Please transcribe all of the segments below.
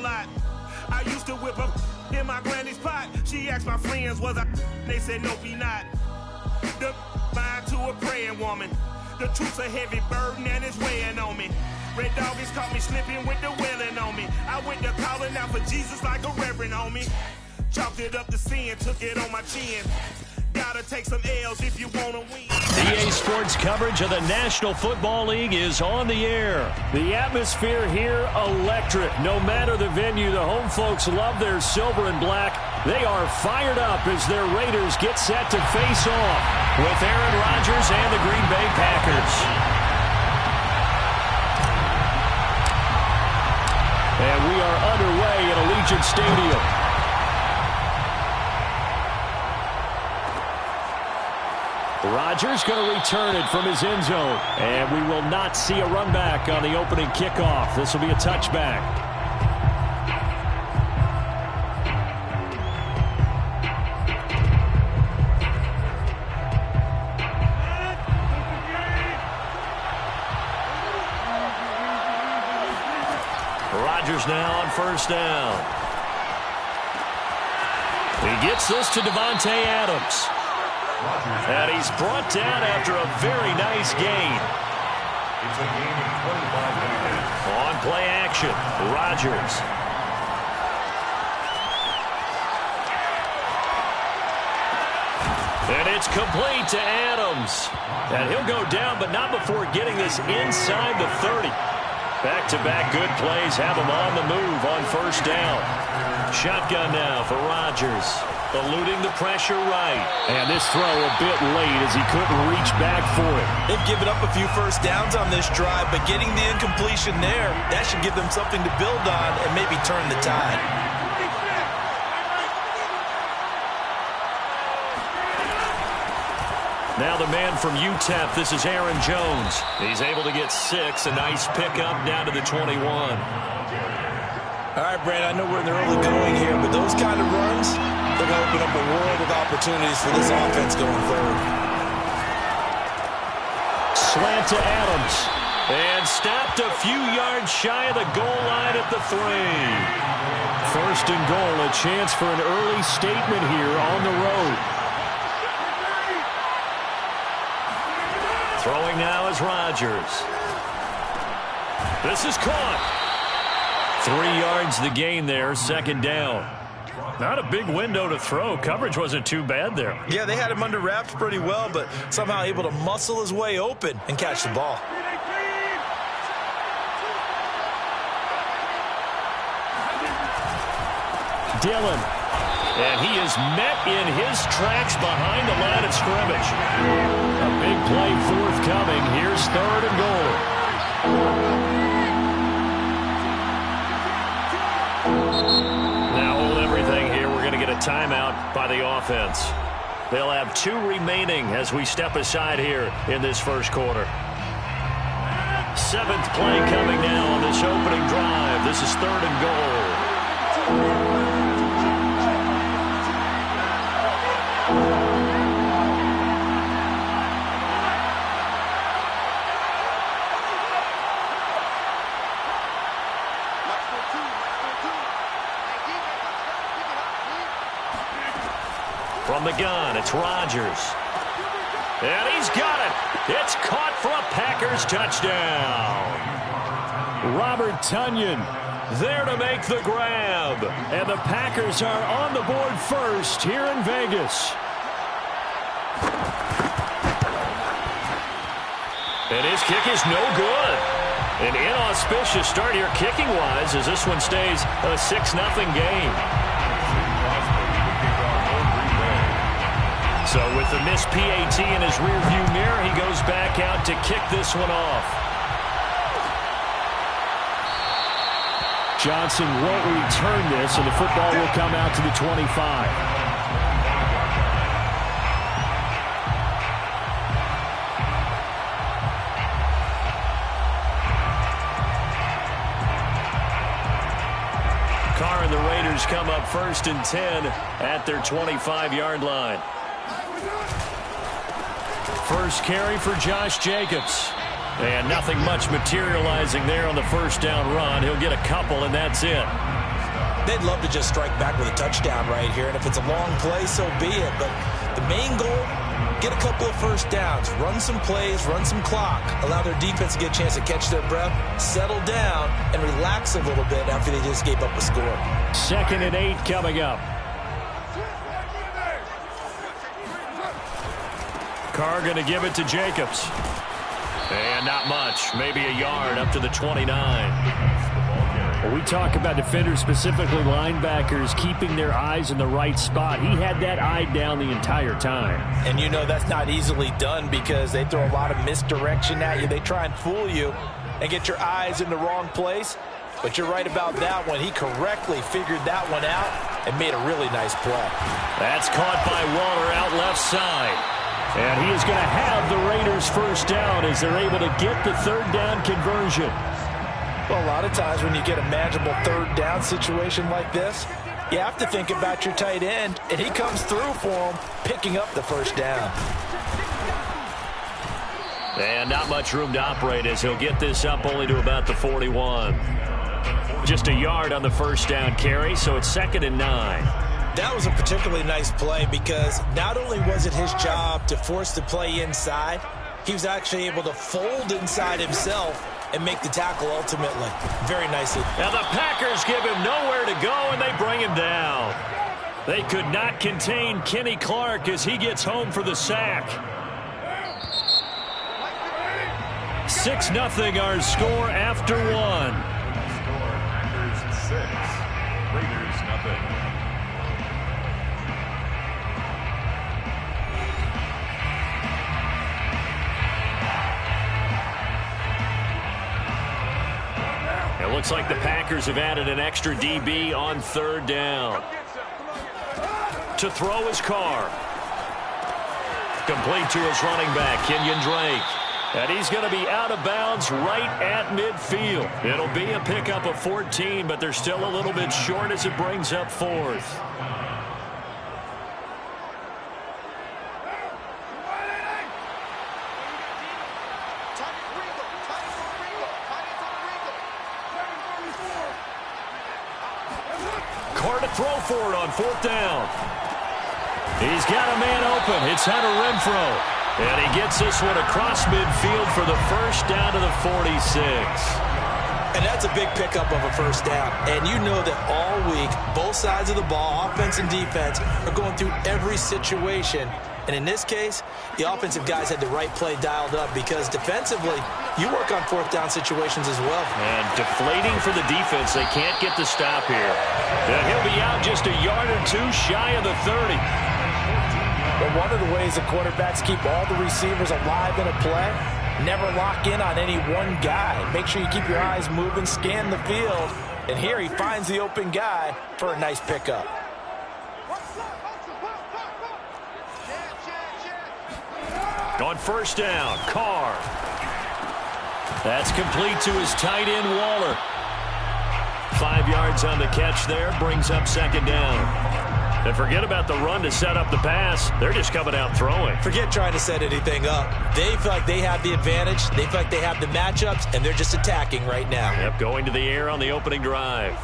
lot. I used to whip up in my granny's pot. She asked my friends, was I? They said, nope, he not. The mind to a praying woman. The truth's a heavy burden and it's weighing on me. Red doggies caught me slipping with the wailing on me. I went to calling out for Jesus like a reverend on me. Chalked it up to sin, took it on my chin. Gotta take some L's if you wanna win. EA Sports coverage of the National Football League is on the air. The atmosphere here, electric. No matter the venue, the home folks love their silver and black. They are fired up as their Raiders get set to face off with Aaron Rodgers and the Green Bay Packers. And we are underway at Allegiant Stadium. Rodgers going to return it from his end zone. And we will not see a run back on the opening kickoff. This will be a touchback. Rodgers now on first down. He gets this to Davante Adams. And he's brought down after a very nice gain. It's a gain of 25 yards. On play action, Rodgers. And it's complete to Adams. And he'll go down, but not before getting this inside the 30. Back-to-back good plays have him on the move on first down. Shotgun now for Rodgers. Eluding the pressure right. And this throw a bit late as he couldn't reach back for it. They've given up a few first downs on this drive, but getting the incompletion there, that should give them something to build on and maybe turn the tide. Now the man from UTEP, this is Aaron Jones. He's able to get 6, a nice pickup down to the 21. All right, Brandon, I know we're in the early going here, but those kind of runs, they're going to open up a world of opportunities for this offense going forward. Slant to Adams. And stopped a few yards shy of the goal line at the 3. First and goal, a chance for an early statement here on the road. Throwing now is Rodgers. This is caught. 3 yards the gain there, second down. Not a big window to throw. Coverage wasn't too bad there. Yeah, they had him under wraps pretty well, but somehow able to muscle his way open and catch the ball. Dillon. And he is met in his tracks behind the line of scrimmage. A big play forthcoming. Here's third and goal. Now hold everything here. We're going to get a timeout by the offense. They'll have 2 remaining as we step aside here in this first quarter. 7th play coming now on this opening drive. This is third and goal. From the gun, it's Rodgers. And he's got it. It's caught for a Packers touchdown. Robert Tonyan there to make the grab. And the Packers are on the board first here in Vegas. And his kick is no good. An inauspicious start here kicking-wise as this one stays a 6-0 game. So with the missed PAT in his rearview mirror, he goes back out to kick this one off. Johnson won't return this, and the football will come out to the 25. Carr and the Raiders come up first and 10 at their 25-yard line. First carry for Josh Jacobs. And nothing much materializing there on the first down run. He'll get a couple, and that's it. They'd love to just strike back with a touchdown right here, and if it's a long play, so be it. But the main goal, get a couple of first downs, run some plays, run some clock, allow their defense to get a chance to catch their breath, settle down, and relax a little bit after they just gave up a score. 2nd and 8 coming up. Carr going to give it to Jacobs. And not much, maybe a yard up to the 29. Well, we talk about defenders, specifically linebackers, keeping their eyes in the right spot. He had that eye down the entire time. And you know that's not easily done because they throw a lot of misdirection at you. They try and fool you and get your eyes in the wrong place. But you're right about that one. He correctly figured that one out and made a really nice play. That's caught by Waller out left side. And he is going to have the Raiders first down as they're able to get the third down conversion. Well, a lot of times when you get a manageable third down situation like this, you have to think about your tight end, and he comes through for him, picking up the first down. And not much room to operate as he'll get this up only to about the 41. Just a yard on the first down carry, so it's 2nd and 9. That was a particularly nice play because not only was it his job to force the play inside, he was actually able to fold inside himself and make the tackle ultimately. Very nicely. Now the Packers give him nowhere to go, and they bring him down. They could not contain Kenny Clark as he gets home for the sack. 6-0 our score after one. Packers 6, Raiders 0. It looks like the Packers have added an extra DB on third down. To throw his Carr. Complete to his running back, Kenyon Drake. And he's going to be out of bounds right at midfield. It'll be a pickup of 14, but they're still a little bit short as it brings up 4th. Carr to throw for it on 4th down. He's got a man open. It's Hunter Renfrow. And he gets this one across midfield for the first down to the 46. And that's a big pickup of a first down. And you know that all week, both sides of the ball, offense and defense, are going through every situation. And in this case, the offensive guys had the right play dialed up because defensively, you work on 4th down situations as well. And deflating for the defense. They can't get the stop here. And he'll be out just a yard or two shy of the 30. But one of the ways the quarterbacks keep all the receivers alive in a play, never lock in on any one guy. Make sure you keep your eyes moving, scan the field. And here he finds the open guy for a nice pickup. On first down, Carr. That's complete to his tight end, Waller. 5 yards on the catch there, brings up 2nd down. And forget about the run to set up the pass. They're just coming out throwing. Forget trying to set anything up. They feel like they have the advantage. They feel like they have the matchups, and they're just attacking right now. Yep, going to the air on the opening drive.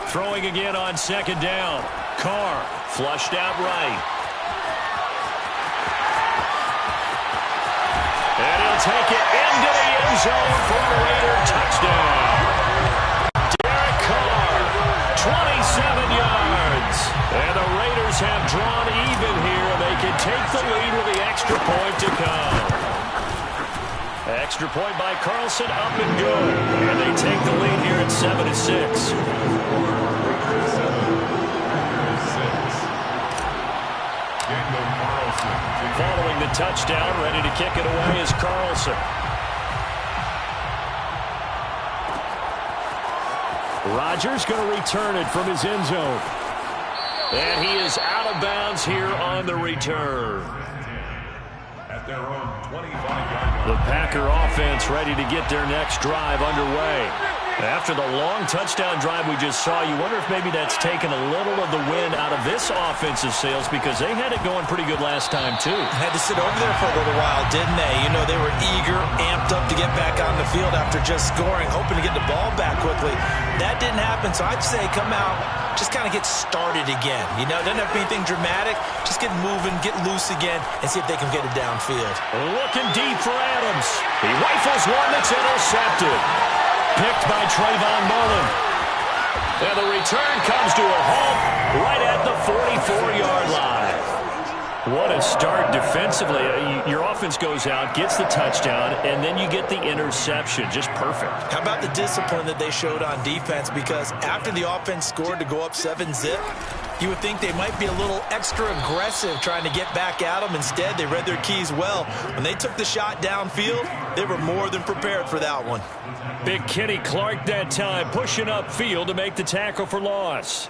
Throwing again on 2nd down. Carr flushed out right. And he'll take it into the end zone for a Raider touchdown. Derek Carr, 27 yards. And the Raiders have drawn even here. They can take the lead with the extra point to come. Extra point by Carlson, up and good. And they take the lead here at 7-6. Following the touchdown, ready to kick it away is Carlson. Rodgers going to return it from his end zone. And he is out of bounds here on the return. At their own 25-yard line. The Packer offense ready to get their next drive underway. After the long touchdown drive we just saw, you wonder if maybe that's taken a little of the wind out of this offensive sails, because they had it going pretty good last time, too. Had to sit over there for a little while, didn't they? You know, they were eager, amped up to get back on the field after just scoring, hoping to get the ball back quickly. That didn't happen, so I'd say come out, just kind of get started again. You know, doesn't have to be anything dramatic. Just get moving, get loose again, and see if they can get it downfield. Looking deep for Adams. He rifles one that's intercepted. Picked by Trayvon Mullen. And the return comes to a halt right at the 44-yard line. What a start defensively. Your offense goes out, gets the touchdown, and then you get the interception. Just perfect. How about the discipline that they showed on defense? Because after the offense scored to go up 7-zip, you would think they might be a little extra aggressive trying to get back at them. Instead, they read their keys well. When they took the shot downfield, they were more than prepared for that one. Big Kenny Clark that time pushing upfield to make the tackle for loss.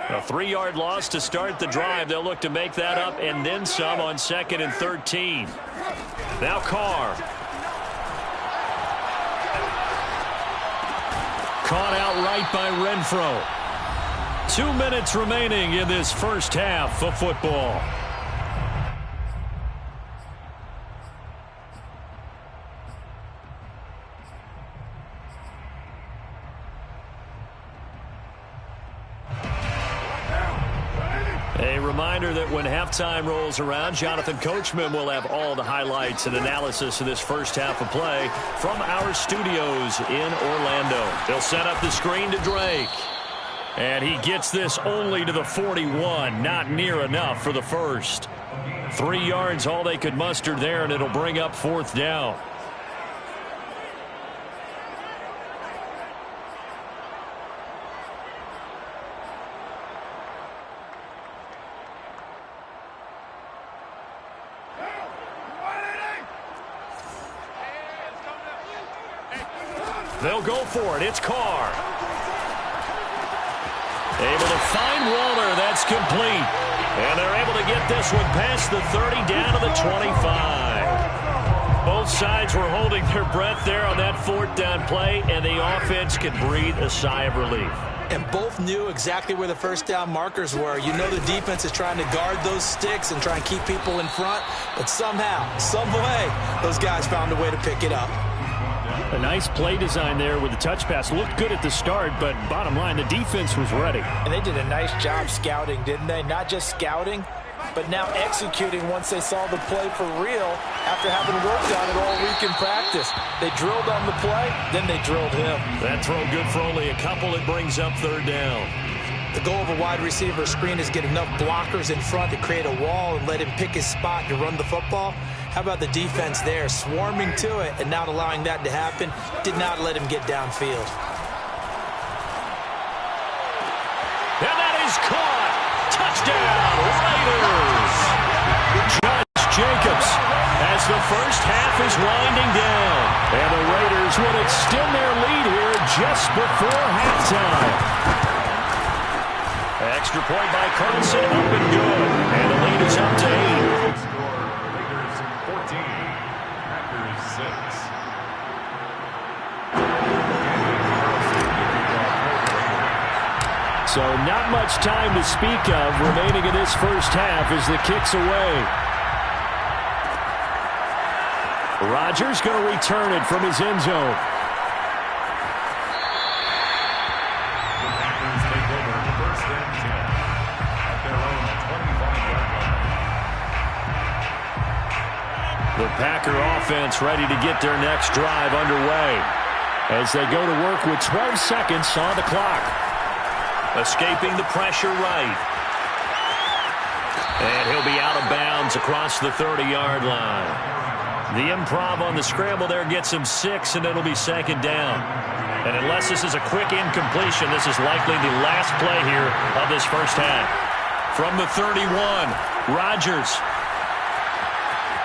A 3-yard loss to start the drive. They'll look to make that up and then some on 2nd and 13. Now Carr. Caught out right by Renfro. 2 minutes remaining in this first half of football. A reminder that when halftime rolls around, Jonathan Coachman will have all the highlights and analysis of this first half of play from our studios in Orlando. They'll set up the screen to Drake. And he gets this only to the 41. Not near enough for the first. 3 yards all they could muster there, and it'll bring up 4th down. They'll go for it. It's Carr. Able to find Waller. That's complete. And they're able to get this one past the 30 down to the 25. Both sides were holding their breath there on that 4th down play, and the offense could breathe a sigh of relief. And both knew exactly where the first down markers were. You know the defense is trying to guard those sticks and try and keep people in front, but somehow, some way, those guys found a way to pick it up. A nice play design there with the touch pass. Looked good at the start, but bottom line, the defense was ready. And they did a nice job scouting, didn't they? Not just scouting, but now executing once they saw the play for real after having worked on it all week in practice. They drilled on the play, then they drilled him. That throw good for only a couple. It brings up 3rd down. The goal of a wide receiver screen is get enough blockers in front to create a wall and let him pick his spot to run the football. How about the defense there, swarming to it and not allowing that to happen? Did not let him get downfield. And that is caught. Touchdown, Raiders. Josh Jacobs as the first half is winding down. And the Raiders would extend their lead here just before halftime. Extra point by Carlson, up and good. And the lead is up to 8. Raiders 14, Packers 6. So not much time to speak of remaining in this first half as the kick's away. Rodgers going to return it from his end zone. The Packer offense ready to get their next drive underway as they go to work with 12 seconds on the clock. Escaping the pressure right. And he'll be out of bounds across the 30-yard line. The improv on the scramble there gets him 6, and it'll be 2nd down. And unless this is a quick incompletion, this is likely the last play here of this first half. From the 31, Rodgers.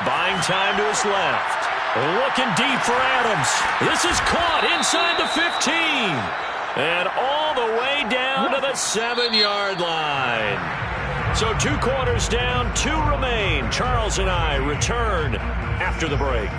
Buying time to his left. Looking deep for Adams. This is caught inside the 15. And all the way down to the 7-yard line. So 2 quarters down, 2 remain. Charles and I return after the break.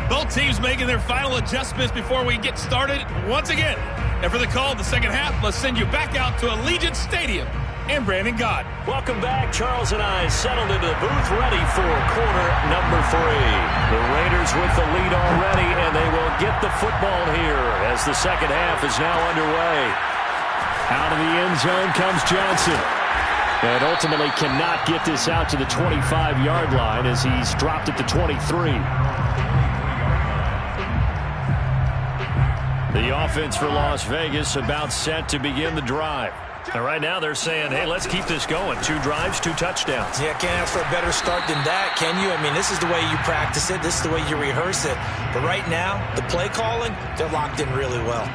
Both teams making their final adjustments before we get started once again. And for the call of the second half, let's send you back out to Allegiant Stadium and Brandon God. Welcome back. Charles and I settled into the booth ready for quarter number 3. The Raiders with the lead already, and they will get the football here as the second half is now underway. Out of the end zone comes Johnson. And ultimately cannot get this out to the 25-yard line as he's dropped at the 23. The offense for Las Vegas about set to begin the drive. And right now they're saying, hey, let's keep this going. 2 drives, 2 touchdowns. Yeah, can't ask for a better start than that, can you? I mean, this is the way you practice it. This is the way you rehearse it. But right now, the play calling, they're locked in really well.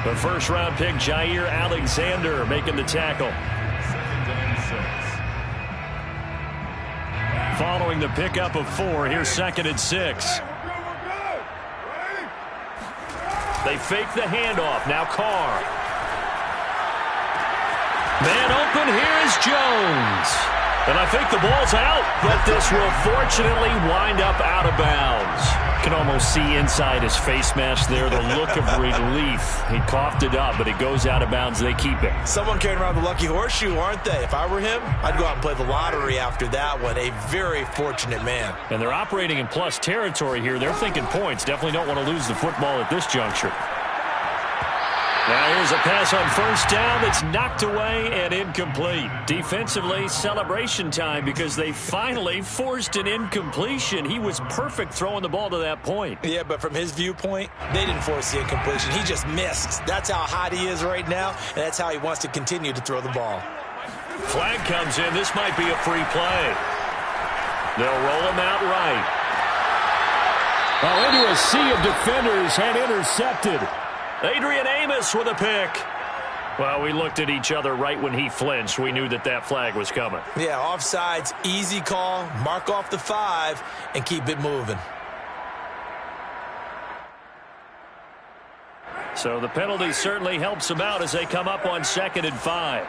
The first-round pick, Jair Alexander, making the tackle. Following the pickup of 4, here's 2nd and 6. They fake the handoff. Now Carr. Man open. Here is Jones. And I think the ball's out, but this will fortunately wind up out of bounds. You can almost see inside his face mask there the look of relief. He coughed it up, but it goes out of bounds. They keep it. Someone carrying around the lucky horseshoe, aren't they? If I were him, I'd go out and play the lottery after that one. A very fortunate man. And they're operating in plus territory here. They're thinking points. Definitely don't want to lose the football at this juncture. Now here's a pass on first down that's knocked away and incomplete. Defensively, celebration time because they finally forced an incompletion. He was perfect throwing the ball to that point. Yeah, but from his viewpoint, they didn't force the incompletion. He just missed. That's how hot he is right now, and that's how he wants to continue to throw the ball. Flag comes in. This might be a free play. They'll roll him out right. Into a sea of defenders and intercepted. Adrian Amos with a pick. Well, we looked at each other right when he flinched. We knew that that flag was coming. Yeah, offsides, easy call, mark off the 5, and keep it moving. So the penalty certainly helps them out as they come up on 2nd and 5.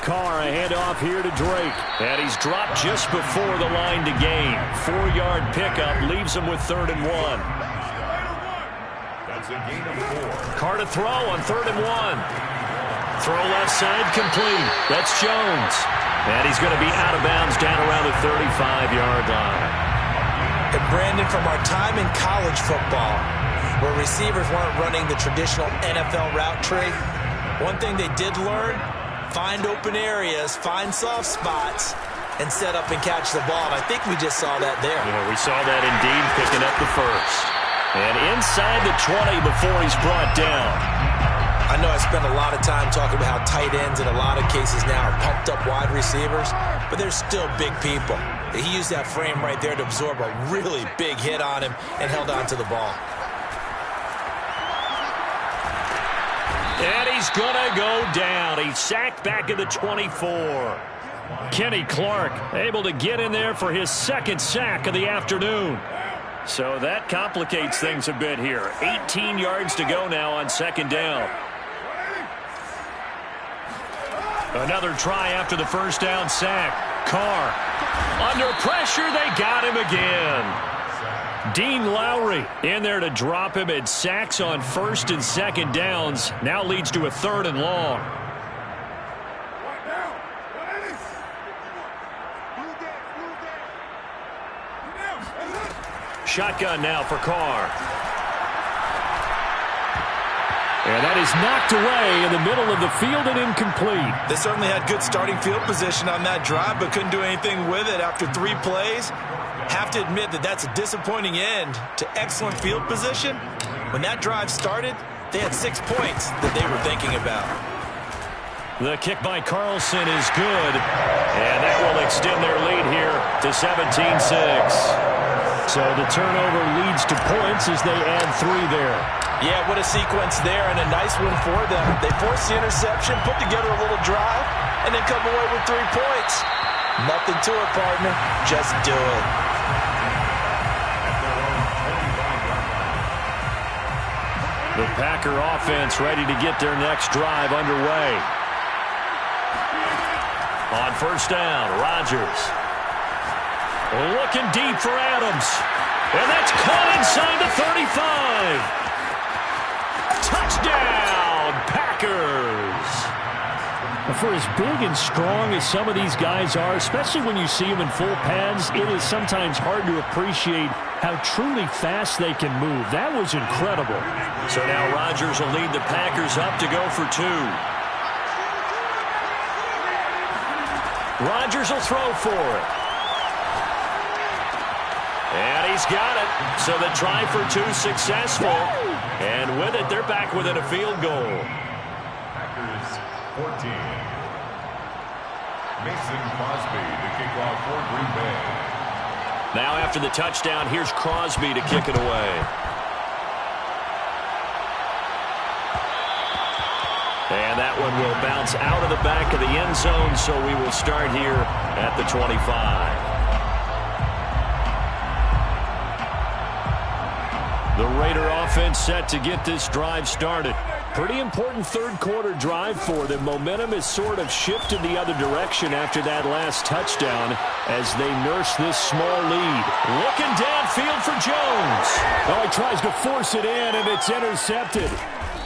Carr, a handoff here to Drake. And he's dropped just before the line to gain. 4-yard pickup leaves him with 3rd and 1. Carr to throw on 3rd and 1. Throw left side complete. That's Jones. And he's going to be out of bounds down around the 35-yard line. And Brandon, from our time in college football, where receivers weren't running the traditional NFL route tree, one thing they did learn, find open areas, find soft spots, and set up and catch the ball. And I think we just saw that there. Yeah, we saw that indeed, picking up the first. And inside the 20 before he's brought down. I know I spent a lot of time talking about how tight ends in a lot of cases now are pumped up wide receivers, but they're still big people. He used that frame right there to absorb a really big hit on him and held on to the ball. And he's going to go down. He's sacked back at the 24. Kenny Clark able to get in there for his 2nd sack of the afternoon. So that complicates things a bit here. 18 yards to go now on 2nd down. Another try after the first down sack. Carr under pressure. They got him again. Dean Lowry in there to drop him, and sacks on 1st and 2nd downs. Now leads to a 3rd and long. Shotgun now for Carr. And that is knocked away in the middle of the field and incomplete. They certainly had good starting field position on that drive, but couldn't do anything with it after 3 plays. Have to admit that that's a disappointing end to excellent field position. When that drive started, they had 6 points that they were thinking about. The kick by Carlson is good, and that will extend their lead here to 17-6. So the turnover leads to points as they add 3 there. Yeah, what a sequence there, and a nice one for them. They forced the interception, put together a little drive, and then come away with 3 points. Nothing to it, partner. Just do it. The Packer offense ready to get their next drive underway. On first down, Rodgers. Looking deep for Adams. And that's caught inside the 35. Touchdown, Packers. For as big and strong as some of these guys are, especially when you see them in full pads, it is sometimes hard to appreciate how truly fast they can move. That was incredible. So now Rodgers will lead the Packers up to go for 2. Rodgers will throw for it. And he's got it. So the try for 2 successful. And with it, they're back within a field goal. Packers 14. Mason Crosby to kick off for Green Bay. Now after the touchdown, here's Crosby to kick it away. And that one will bounce out of the back of the end zone, so we will start here at the 25. The Raider offense set to get this drive started. Pretty important third-quarter drive for them. Momentum has sort of shifted the other direction after that last touchdown as they nurse this small lead. Looking downfield for Jones. Oh, he tries to force it in, and it's intercepted.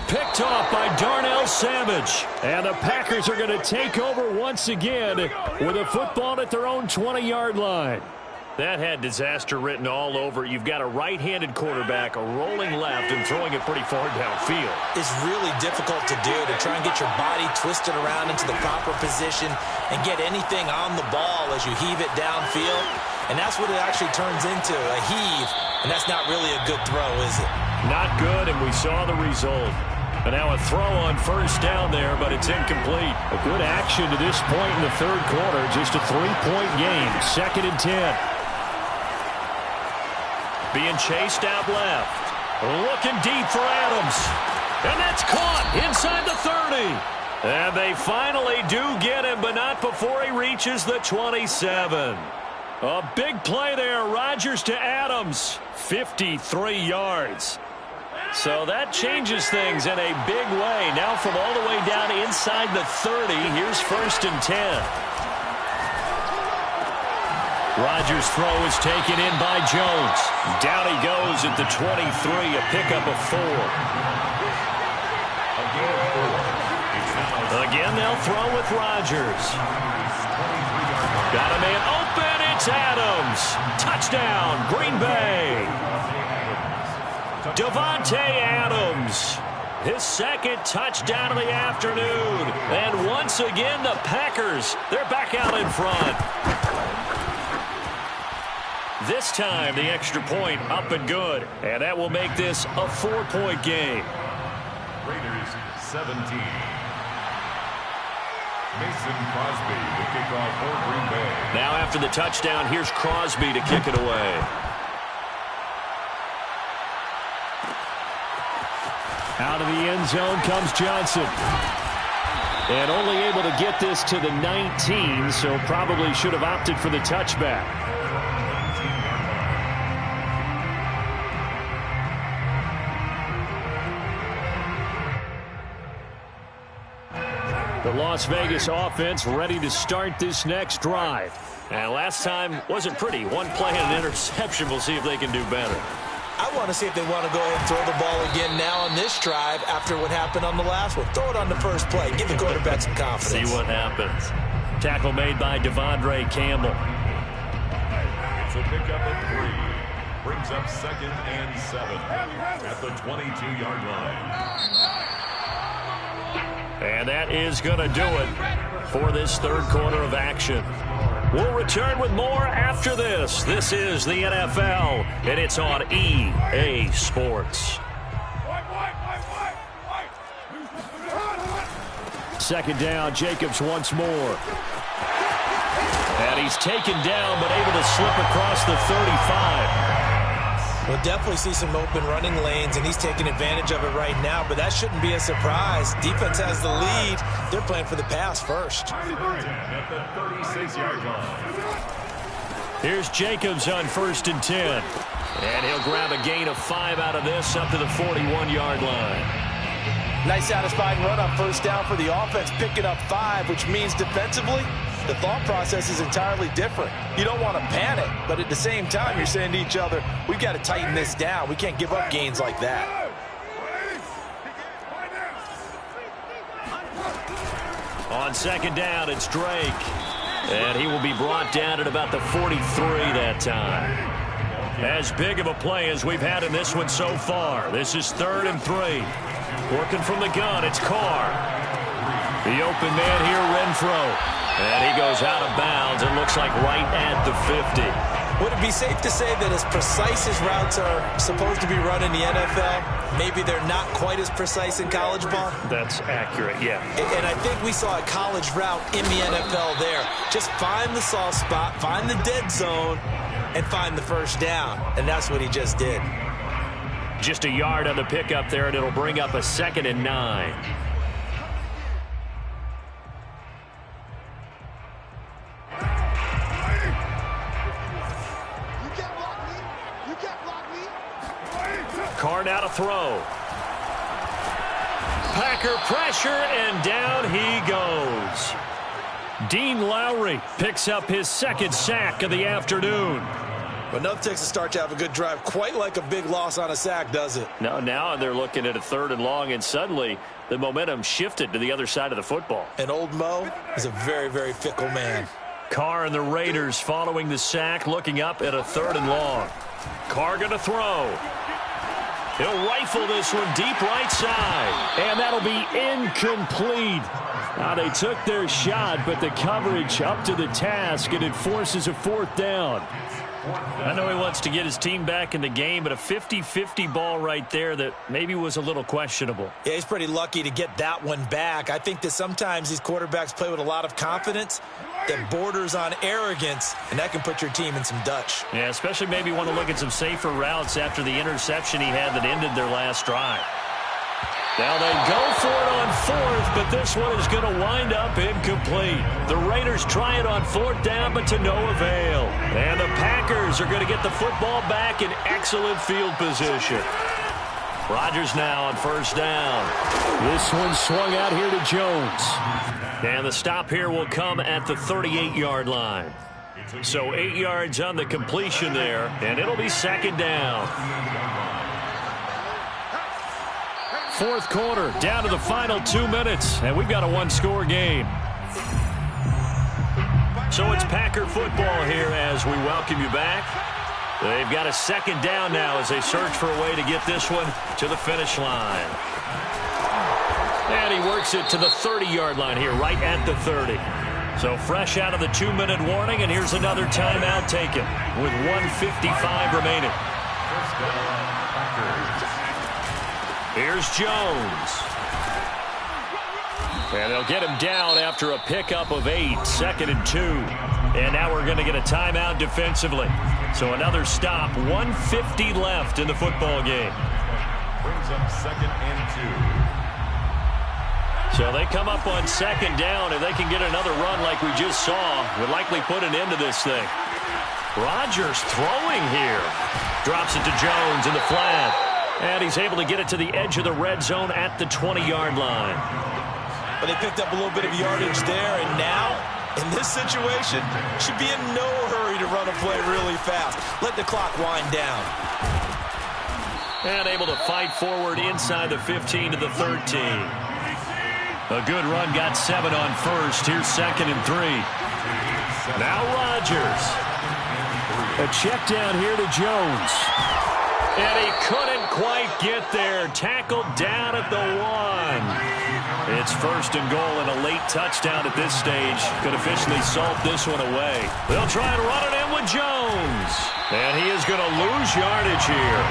Picked off by Darnell Savage. And the Packers are going to take over once again with a football at their own 20-yard line. That had disaster written all over it. You've got a right-handed quarterback, a rolling left, and throwing it pretty far downfield. It's really difficult to do, to try and get your body twisted around into the proper position and get anything on the ball as you heave it downfield. And that's what it actually turns into, a heave. And that's not really a good throw, is it? Not good, and we saw the result. And now a throw on first down there, but it's incomplete. A good action to this point in the third quarter. Just a 3-point game. 2nd and 10. Being chased out left. Looking deep for Adams. And that's caught inside the 30. And they finally do get him, but not before he reaches the 27. A big play there. Rodgers to Adams. 53 yards. So that changes things in a big way. Now from all the way down inside the 30, here's 1st and 10. Rodgers' throw is taken in by Jones. Down he goes at the 23, a pickup of 4. Again, they'll throw with Rodgers. Got a man open, it's Adams. Touchdown, Green Bay. Davante Adams. His 2nd touchdown of the afternoon. And once again, the Packers, they're back out in front. This time, the extra point up and good. And that will make this a 4-point game. Raiders 17. Mason Crosby to kick off for Green Bay. Now after the touchdown, here's Crosby to kick it away. Out of the end zone comes Johnson. And only able to get this to the 19, so probably should have opted for the touchback. The Las Vegas offense ready to start this next drive. And last time wasn't pretty. One play and an interception. We'll see if they can do better. I want to see if they want to go ahead and throw the ball again now on this drive after what happened on the last one. Throw it on the first play. Give the quarterback some confidence. See what happens. Tackle made by Devondre Campbell. It's a pickup of 3. Brings up 2nd and 7 at the 22-yard line. And that is going to do it for this third quarter of action. We'll return with more after this. This is the NFL, and it's on EA Sports. 2nd down, Jacobs once more. And he's taken down, but able to slip across the 35. We'll definitely see some open running lanes, and he's taking advantage of it right now, but that shouldn't be a surprise. Defense has the lead. They're playing for the pass first. At the 36-yard line. Here's Jacobs on 1st and 10. And he'll grab a gain of 5 out of this up to the 41-yard line. Nice satisfying run on 1st down for the offense, picking up 5, which means defensively, the thought process is entirely different. You don't want to panic, but at the same time, you're saying to each other, we've got to tighten this down. We can't give up gains like that. On second down, it's Drake. And he will be brought down at about the 43 that time. As big of a play as we've had in this one so far. This is 3rd and 3. Working from the gun, it's Carr. The open man here, Renfro. And he goes out of bounds. It looks like right at the 50. Would it be safe to say that as precise as routes are supposed to be run in the NFL, maybe they're not quite as precise in college ball? That's accurate, yeah. And I think we saw a college route in the NFL there. Just find the soft spot, find the dead zone, and find the first down. And that's what he just did. Just a yard on the pickup there, and it'll bring up a 2nd and 9. Carr now to throw. Packer pressure, and down he goes. Dean Lowry picks up his 2nd sack of the afternoon. But nothing takes a start to have a good drive quite like a big loss on a sack, does it? No, now they're looking at a 3rd and long, and suddenly the momentum shifted to the other side of the football. And old Mo is a very, very fickle man. Carr and the Raiders following the sack, looking up at a 3rd and long. Carr going to throw. He'll rifle this one deep right side. And that'll be incomplete. Now they took their shot, but the coverage up to the task, and it forces a 4th down. I know he wants to get his team back in the game, but a 50-50 ball right there that maybe was a little questionable. Yeah, he's pretty lucky to get that one back. I think that sometimes these quarterbacks play with a lot of confidence that borders on arrogance, and that can put your team in some Dutch. Yeah, especially maybe want to look at some safer routes after the interception he had that ended their last drive. Now they go for it on 4th, but this one is going to wind up incomplete. The Raiders try it on 4th down, but to no avail. And the Packers are going to get the football back in excellent field position. Rodgers now on 1st down. This one swung out here to Jones. And the stop here will come at the 38-yard line. So 8 yards on the completion there, and it'll be 2nd down. 4th quarter, down to the final 2 minutes, and we've got a 1-score game. So it's Packer football here as we welcome you back. They've got a 2nd down now as they search for a way to get this one to the finish line. And he works it to the 30-yard line here, right at the 30. So fresh out of the 2-minute warning, and here's another timeout taken with 1:55 remaining. Here's Jones. And they'll get him down after a pickup of 8, 2nd and 2. And now we're going to get a timeout defensively. So another stop, 1:50 left in the football game. Brings up 2nd and 2. So they come up on 2nd down, and they can get another run like we just saw. Would likely put an end to this thing. Rodgers throwing here. Drops it to Jones in the flat. And he's able to get it to the edge of the red zone at the 20-yard line. But they picked up a little bit of yardage there, and now, in this situation, should be in no hurry to run a play really fast. Let the clock wind down. And able to fight forward inside the 15 to the 13. A good run, got 7 on 1st. Here's 2nd and 3. Now Rodgers. A check down here to Jones. And he couldn't quite get there. Tackled down at the 1. It's 1st and goal, and a late touchdown at this stage could officially salt this one away. They'll try and run it in with Jones. And he is going to lose yardage here.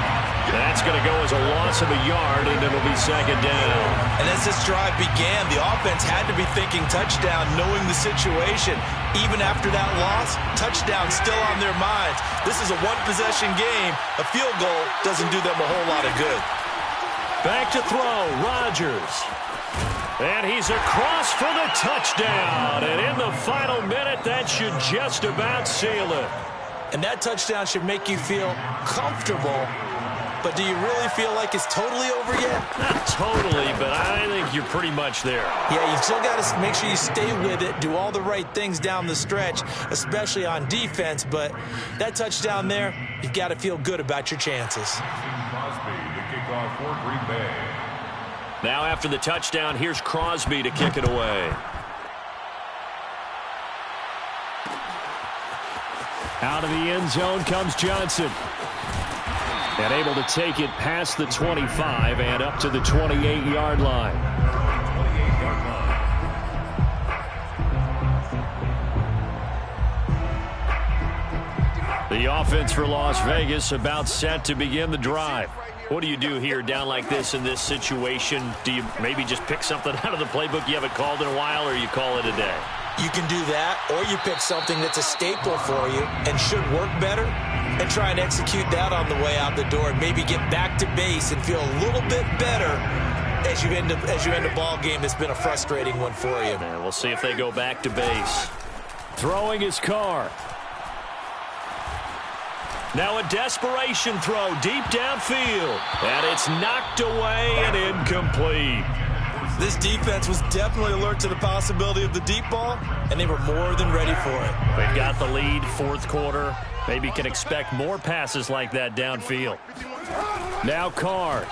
That's going to go as a loss of a yard, and it'll be 2nd down. And as this drive began, the offense had to be thinking touchdown, knowing the situation. Even after that loss, touchdown still on their minds. This is a one-possession game. A field goal doesn't do them a whole lot of good. Back to throw, Rodgers. And he's across for the touchdown. And in the final minute, that should just about seal it. And that touchdown should make you feel comfortable but do you really feel like it's totally over yet? Not totally, but I think you're pretty much there. Yeah, you've still got to make sure you stay with it, do all the right things down the stretch, especially on defense, but that touchdown there, you've got to feel good about your chances. Crosby, the kickoff for Green Bay. Now after the touchdown, here's Crosby to kick it away. Out of the end zone comes Johnson. And able to take it past the 25 and up to the 28-yard line. 28-yard line. The offense for Las Vegas about set to begin the drive. What do you do here down like this in this situation? Do you maybe just pick something out of the playbook you haven't called in a while, or you call it a day? You can do that, or you pick something that's a staple for you and should work better and try and execute that on the way out the door and maybe get back to base and feel a little bit better as you end a ball game that's been a frustrating one for you. And we'll see if they go back to base. Throwing his car. Now a desperation throw deep downfield. And it's knocked away and incomplete. This defense was definitely alert to the possibility of the deep ball, and they were more than ready for it. They've got the lead, fourth quarter. Maybe can expect more passes like that downfield. Now Carr.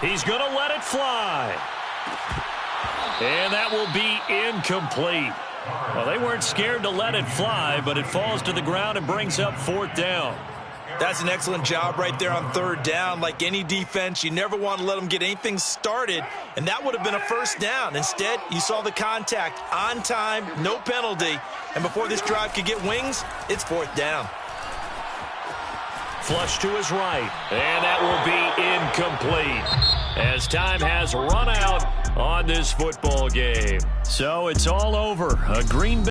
He's going to let it fly. And that will be incomplete. Well, they weren't scared to let it fly, but it falls to the ground and brings up fourth down. That's an excellent job right there on third down. Like any defense, you never want to let them get anything started, and that would have been a first down. Instead, you saw the contact on time, no penalty, and before this drive could get wings, it's fourth down. Flush to his right, and that will be incomplete as time has run out on this football game. So it's all over. A Green Bay